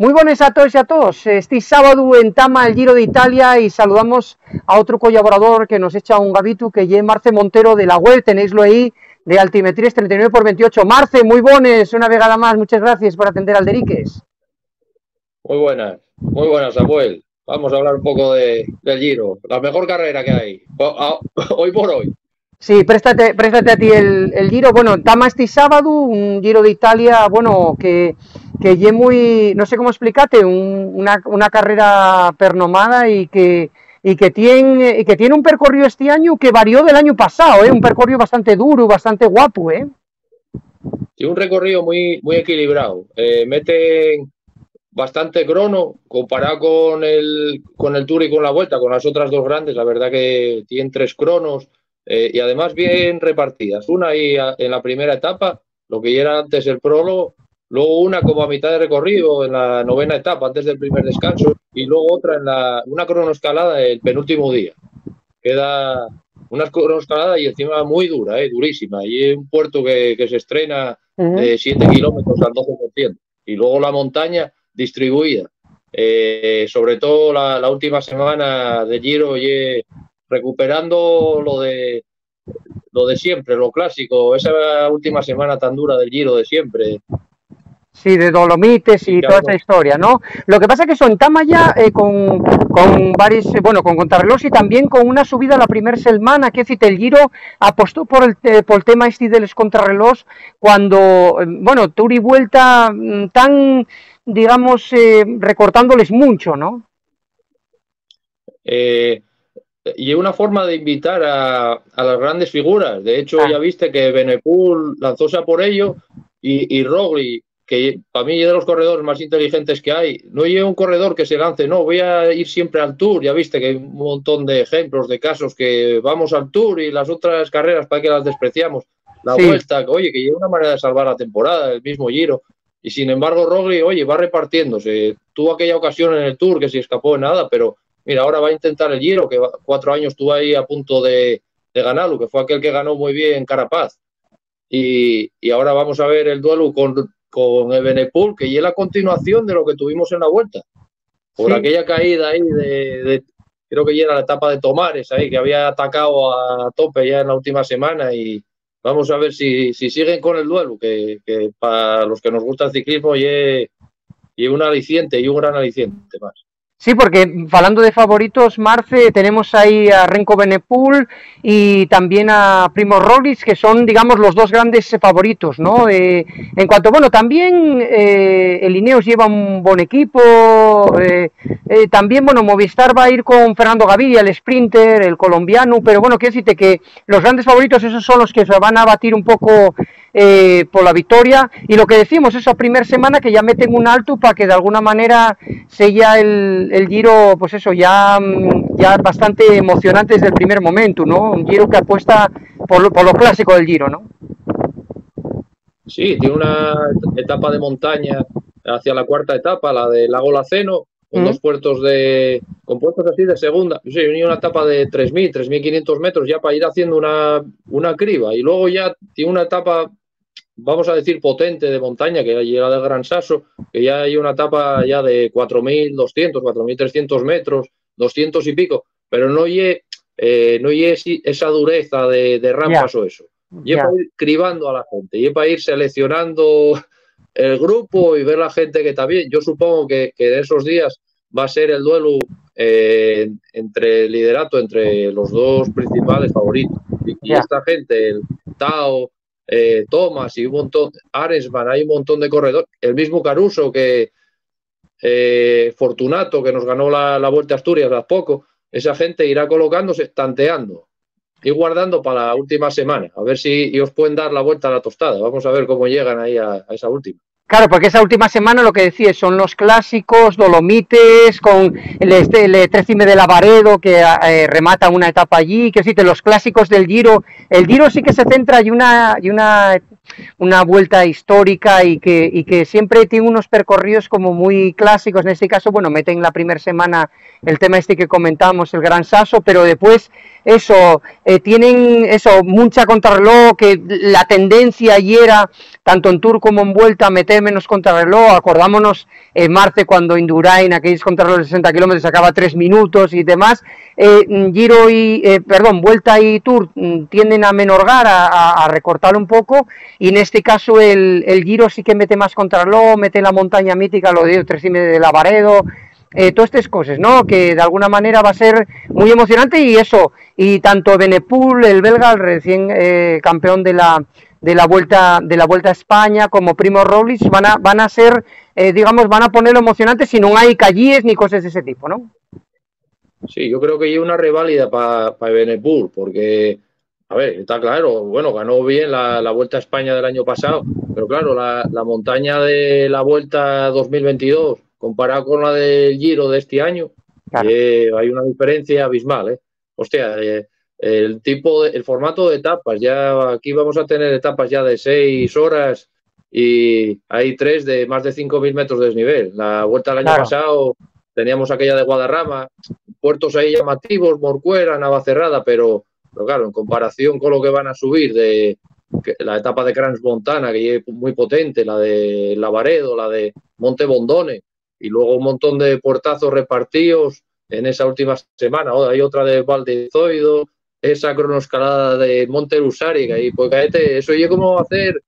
Muy buenas a todos y a todos. Este sábado en Tama el Giro de Italia y saludamos a otro colaborador que nos echa un gabito, que es Marce Montero de la web, tenéislo ahí, de Altimetries 39×28. Marce, muy buenas, una vegada más, muchas gracias por atender al Deriques. Muy buenas, Samuel. Vamos a hablar un poco del Giro, la mejor carrera que hay, hoy por hoy. Sí, préstate a ti el Giro. Bueno, Tama este sábado, un Giro de Italia, bueno, que es muy, no sé cómo explicarte, una carrera pernomada y que tiene un percorrido este año que varió del año pasado, un percorrido bastante duro, bastante guapo, Tiene un recorrido muy equilibrado, mete bastante crono comparado con el Tour y con la Vuelta, con las otras dos grandes. La verdad que tienen 3 cronos y además bien repartidas. Una ahí en la primera etapa, lo que ya era antes el prólogo, luego una como a mitad de recorrido en la 9ª etapa, antes del primer descanso, y luego otra en una cronoescalada el penúltimo día. Queda una cronoescalada y encima muy dura, durísima. Y es un puerto que se estrena de 7 kilómetros al 12%. Y luego la montaña distribuida. Sobre todo la última semana de Giro, recuperando lo de siempre, lo clásico, esa última semana tan dura del Giro de siempre. Sí, de Dolomites y toda esa historia, ¿no? Lo que pasa es que son Tama ya con varios, bueno, con contrarreloj y también con una subida a la primera semana, que decir, el Giro apostó por el tema este de los contrarreloj cuando, bueno, Tour y Vuelta tan, digamos, recortándoles mucho, ¿no? Y una forma de invitar a las grandes figuras. De hecho, ya viste que Evenepoel lanzóse a por ello y Roglic, que para mí es de los corredores más inteligentes que hay. No hay un corredor que se lance, no, voy a ir siempre al Tour. Ya viste que hay un montón de ejemplos, de casos que vamos al Tour y las otras carreras para que las despreciamos. La Vuelta, oye, que lleva una manera de salvar la temporada, el mismo Giro. Y sin embargo, Roglic, oye, va repartiéndose. Tuvo aquella ocasión en el Tour que se escapó de nada, pero mira, ahora va a intentar el Giro, que 4 años estuvo ahí a punto de ganarlo, que fue aquel que ganó muy bien Carapaz. Y ahora vamos a ver el duelo con Evenepoel, que ya es la continuación de lo que tuvimos en la Vuelta. Por aquella caída ahí creo que ya era la etapa de Tomares, ahí, que había atacado a tope ya en la última semana. Y vamos a ver si siguen con el duelo, que para los que nos gusta el ciclismo y un aliciente y un gran aliciente más. Sí, porque hablando de favoritos, Marce, tenemos ahí a Remco Evenepoel y también a Primož Roglic, que son, digamos, los dos grandes favoritos, ¿no? En cuanto, bueno, también el Ineos lleva un buen equipo, también, bueno, Movistar va a ir con Fernando Gaviria, el sprinter, el colombiano, pero bueno, quiero decirte que los grandes favoritos, esos son los que se van a batir un poco por la victoria, y lo que decimos, esa primera semana que ya meten un alto para que de alguna manera sella el Giro, pues eso, ya bastante emocionante desde el primer momento, ¿no? Un Giro que apuesta por lo clásico del Giro, ¿no? Sí, tiene una etapa de montaña hacia la 4ª etapa, la de Lago Laceno, con 2 puertos con puertos así de segunda. Sí, una etapa de 3.000, 3.500 metros ya para ir haciendo una criba. Y luego ya tiene una etapa, vamos a decir, potente de montaña, que llega del Gran Sasso, que ya hay una etapa ya de 4.200, 4.300 metros, 200 y pico, pero no hay esa dureza de rampas o eso. Y es para ir cribando a la gente, y es para ir seleccionando el grupo y ver la gente que está bien. Yo supongo que de esos días va a ser el duelo entre el liderato, entre los dos principales favoritos. Y esta gente, el Tao, Thomas y un montón, Arensman, hay un montón de corredores, el mismo Caruso, que Fortunato, que nos ganó la Vuelta a Asturias hace poco, esa gente irá colocándose, tanteando y guardando para la última semana, a ver si os pueden dar la vuelta a la tostada. Vamos a ver cómo llegan ahí a esa última. Claro, porque esa última semana lo que decías son los clásicos, Dolomites, con el Trecime de Lavaredo, que remata una etapa allí, que sí, los clásicos del Giro. El Giro sí que se centra y una una vuelta histórica y que siempre tiene unos percorridos como muy clásicos. En este caso, bueno, meten la primera semana el tema este que comentamos, el Gran Sasso, pero después eso, tienen eso, mucha contrarreloj, que la tendencia ayer era, tanto en Tour como en Vuelta, a meter menos contrarreloj. Acordámonos en Marte cuando Indurain, aquellos contrarrelojes de 60 kilómetros, sacaba 3 minutos y demás. Giro y, Vuelta y Tour tienden a menorgar, a recortar un poco, y en este caso el Giro sí que mete más contrarreloj, mete la montaña mítica, lo de 3,5 de Lavaredo, todas estas cosas, ¿no? Que de alguna manera va a ser muy emocionante, y eso, y tanto Benepul, el belga, el recién campeón de la Vuelta a España, como Primo Roglic, van a ser, digamos, van a ponerlo emocionante si no hay calles ni cosas de ese tipo, ¿no? Sí, yo creo que hay una reválida para Benepul, porque, a ver, está claro, bueno, ganó bien la Vuelta a España del año pasado, pero claro, la montaña de la Vuelta 2022, comparada con la del Giro de este año, claro, hay una diferencia abismal, ¿eh? Hostia, el formato de etapas, ya aquí vamos a tener etapas ya de 6 horas y hay 3 de más de 5.000 metros de desnivel. La Vuelta del año pasado teníamos aquella de Guadarrama, puertos ahí llamativos, Morcuera, Navacerrada, pero claro, en comparación con lo que van a subir de la etapa de Crans Montana, que es muy potente, la de Lavaredo, la de Monte Bondone, y luego un montón de puertazos repartidos en esa última semana. Hay otra de Valdezoido, esa cronoescalada de Monte Lusari, que ahí, pues caete, eso es como hacer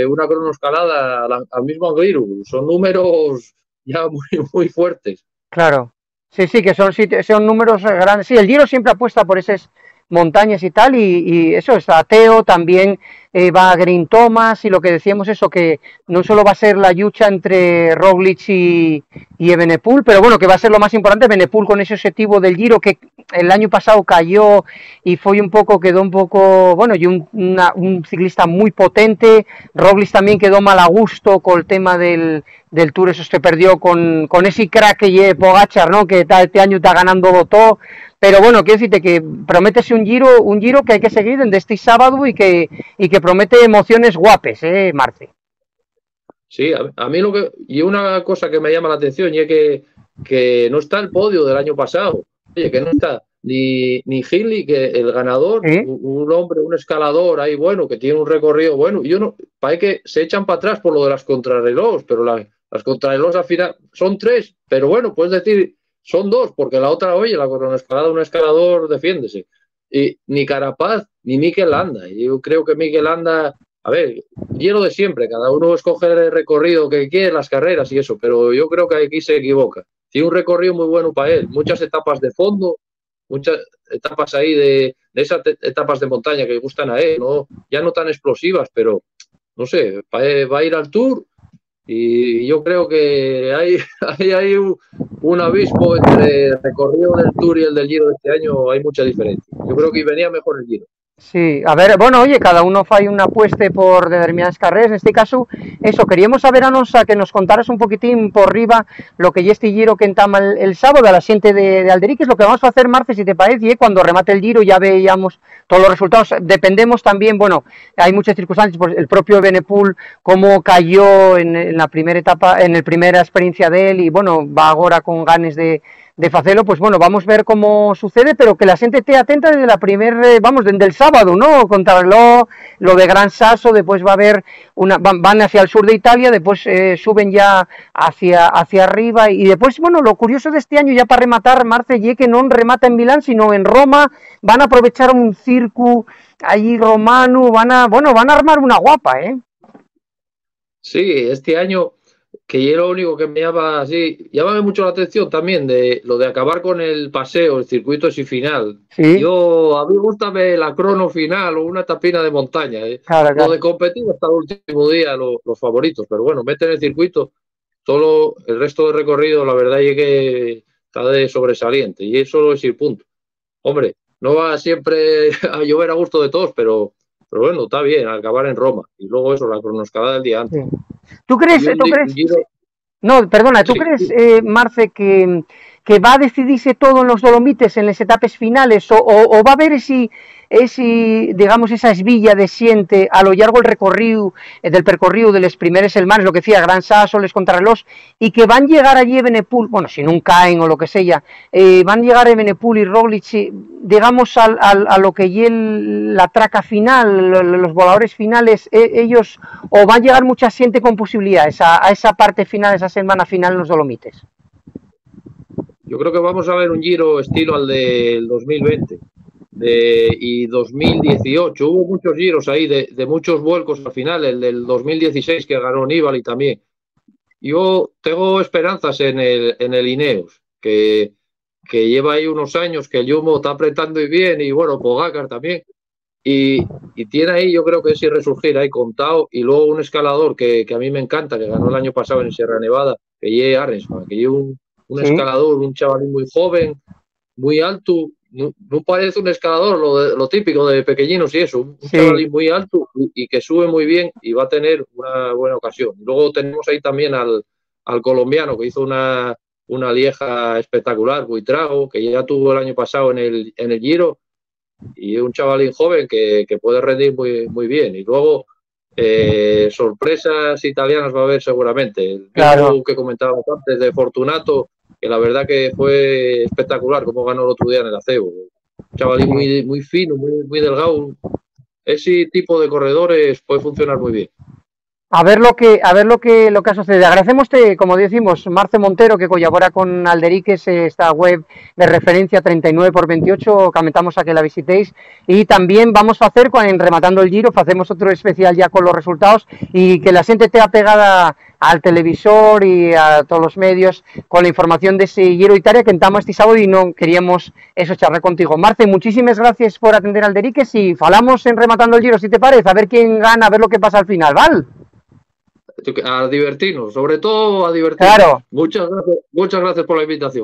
una cronoescalada al mismo Angliru. Son números ya muy, muy fuertes. Claro, sí, que son números grandes. Sí, el Giro siempre apuesta por esas montañas y tal, y eso, está Teo, también va Green Thomas, y lo que decíamos, eso, que no solo va a ser la lucha entre Roglic y Evenepoel, pero bueno, que va a ser lo más importante, Evenepoel con ese objetivo del Giro, que el año pasado cayó y quedó un poco, bueno, y un ciclista muy potente. Roglic también quedó mal a gusto con el tema del Tour, eso se perdió con ese crack que lleva Pogačar, ¿no? Que este año está ganando todo. Pero bueno, quiero decirte que promete un giro que hay que seguir desde este sábado, y que promete emociones guapes, Marce. Sí, a mí y una cosa que me llama la atención, y es que no está el podio del año pasado. Oye, que no está ni Hindley, que el ganador, un hombre, un escalador ahí bueno, que tiene un recorrido bueno. Y parece que se echan para atrás por lo de las contrarrelojes, pero las contrarrelojes al final son 3, pero bueno, puedes decir son 2, porque la otra, oye, la cronoescalada, un escalador, defiéndese. Y ni Carapaz ni Mikel Landa. Yo creo que Mikel Landa, a ver, y lo de siempre, cada uno escoge el recorrido que quiere, las carreras y eso, pero yo creo que aquí se equivoca. Tiene un recorrido muy bueno para él, muchas etapas de fondo, muchas etapas ahí de esas etapas de montaña que gustan a él, ¿no? Ya no tan explosivas, pero no sé, va a ir al Tour, y yo creo que hay un abismo entre el recorrido del Tour y el del Giro de este año, hay mucha diferencia. Yo creo que venía mejor el Giro. Sí, a ver, bueno, oye, cada uno fai una apuesta por determinadas carreras. En este caso, eso, queríamos saber a que nos contaras un poquitín por arriba lo que ya este Giro que entama el sábado a la xente de Alderí, que es lo que vamos a hacer, Marce, si te parece, cuando remate el Giro ya veíamos todos los resultados. Dependemos también, bueno, hay muchas circunstancias, pues el propio Benepul, cómo cayó en la primera etapa, en la primera experiencia de él, y bueno, va ahora con ganes de facelo, pues bueno, vamos a ver cómo sucede, pero que la gente esté atenta desde la desde el sábado, ¿no? Contrarreloj, lo de Gran Sasso, después va a haber van hacia el sur de Italia, después suben ya hacia arriba, y después, bueno, lo curioso de este año, ya para rematar, Marce, y que no remata en Milán, sino en Roma. Van a aprovechar un circo allí romano, van a armar una guapa, ¿eh? Sí, este año, que yo lo único que me llámame mucho la atención también de lo de acabar con el paseo, el circuito así final. ¿Sí? A mí me gusta ver la crono final o una tapina de montaña. Claro. Lo de competir hasta el último día, los favoritos, pero bueno, meten el circuito, solo el resto del recorrido, la verdad es que está de sobresaliente, y eso es el punto. Hombre, no va siempre a llover a gusto de todos, pero bueno, está bien, acabar en Roma, y luego eso, la cronoescalada del día antes. Sí. ¿Tú crees? No, perdona, ¿tú crees, Marce, que que va a decidirse todo en los Dolomites, en las etapas finales, o va a haber digamos, esa esvilla de siente a lo largo del percorrido de les primeres selmanes, lo que decía, Gran Sasso, les contrarreloj, y que van llegar allí Evenepoel, bueno, si no caen o lo que sea, van llegar Evenepoel y Roglic, digamos, a lo que es la traca final, los voladores finales, ellos, o van a llegar mucha gente con posibilidades a esa parte final, esa semana final en los Dolomites. Yo creo que vamos a ver un Giro estilo al del 2020 y 2018. Hubo muchos giros ahí de muchos vuelcos al final, el del 2016 que ganó Nibali también. Yo tengo esperanzas en el Ineos, que lleva ahí unos años, que el Jumbo está apretando y bien, y bueno, Pogacar también. Y tiene ahí, yo creo que es resurgir ahí contado, y luego un escalador que a mí me encanta, que ganó el año pasado en Sierra Nevada, que lleva Arensman, que lleva un escalador, un chavalín muy joven, muy alto, no parece un escalador, lo típico de pequeñinos y eso, un chavalín muy alto y que sube muy bien y va a tener una buena ocasión. Luego tenemos ahí también al colombiano que hizo una Lieja espectacular, Buitrago, que ya tuvo el año pasado en el Giro, y un chavalín joven que puede rendir muy, muy bien. Y luego sorpresas italianas va a haber seguramente. El claro. Que comentábamos antes de Fortunato, que la verdad que fue espectacular como ganó el otro día en el Acebo. Un chavalín muy, muy fino, muy delgado. Ese tipo de corredores puede funcionar muy bien. A ver lo que ha sucedido. Agradecemos, como decimos, Marce Montero, que colabora con Alderiques, esta web de referencia 39x28, comentamos a que la visitéis, y también vamos a hacer, en Rematando el Giro, hacemos otro especial ya con los resultados, y que la gente esté apegada al televisor y a todos los medios con la información de ese Giro Italia que entramos este sábado y no queríamos eso charlar contigo. Marce, muchísimas gracias por atender Alderiques y falamos en Rematando el Giro, si te parece, a ver quién gana, a ver lo que pasa al final, ¿vale? A divertirnos, sobre todo a divertirnos. Claro. Muchas gracias por la invitación.